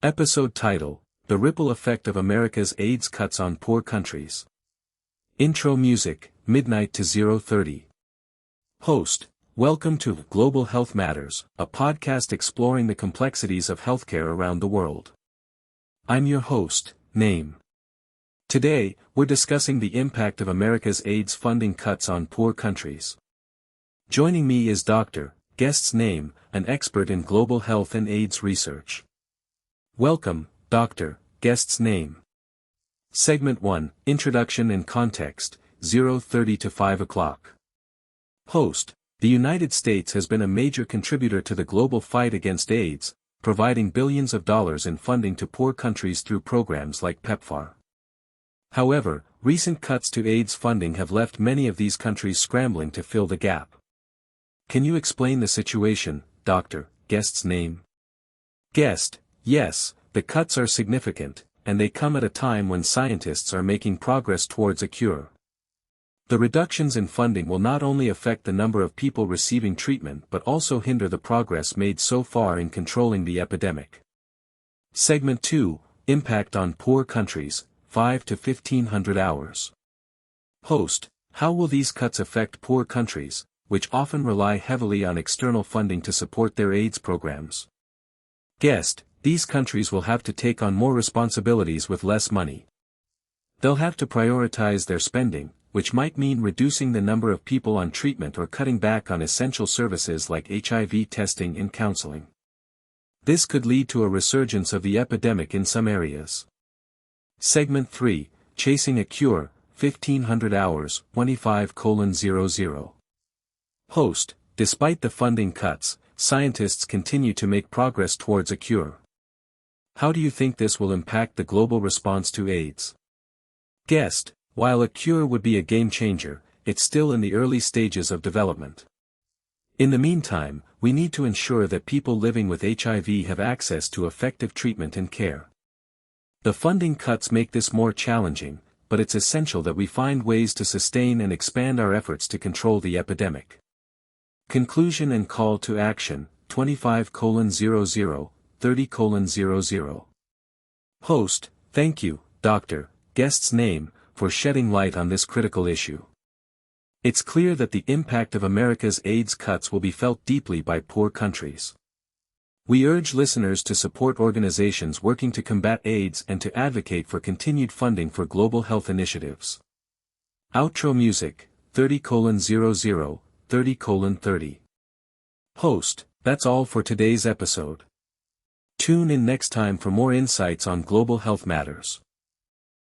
Episode title, The Ripple Effect of America's AIDS Cuts on Poor Countries. Intro music, midnight to 0:30. Host, welcome to Global Health Matters, a podcast exploring the complexities of healthcare around the world. I'm your host, Naim. Today, we're discussing the impact of America's AIDS funding cuts on poor countries. Joining me is Dr. Guest's name, an expert in global health and AIDS research. Welcome, Dr. Guest's name. Segment 1, Introduction and Context, 0:30 to 5 o'clock. Host, the United States has been a major contributor to the global fight against AIDS, providing billions of dollars in funding to poor countries through programs like PEPFAR. However, recent cuts to AIDS funding have left many of these countries scrambling to fill the gap. Can you explain the situation, Dr. Guest's name? Guest, yes, the cuts are significant, and they come at a time when scientists are making progress towards a cure. The reductions in funding will not only affect the number of people receiving treatment but also hinder the progress made so far in controlling the epidemic. Segment 2, Impact on Poor Countries, 5 to 1500 hours. Host, how will these cuts affect poor countries, which often rely heavily on external funding to support their AIDS programs? Guest, these countries will have to take on more responsibilities with less money. They'll have to prioritize their spending, which might mean reducing the number of people on treatment or cutting back on essential services like HIV testing and counseling. This could lead to a resurgence of the epidemic in some areas. Segment 3, Chasing a Cure, 1500 hours, 25:00. Host, despite the funding cuts, scientists continue to make progress towards a cure. How do you think this will impact the global response to AIDS? Guest, while a cure would be a game changer, it's still in the early stages of development. In the meantime, we need to ensure that people living with HIV have access to effective treatment and care. The funding cuts make this more challenging, but it's essential that we find ways to sustain and expand our efforts to control the epidemic. Conclusion and Call to Action, 25:00, 30:00. Host, thank you, Dr. Guest's name, for shedding light on this critical issue. It's clear that the impact of America's AIDS cuts will be felt deeply by poor countries. We urge listeners to support organizations working to combat AIDS and to advocate for continued funding for global health initiatives. Outro music, 30:00, 30:30. Host, that's all for today's episode. Tune in next time for more insights on global health matters.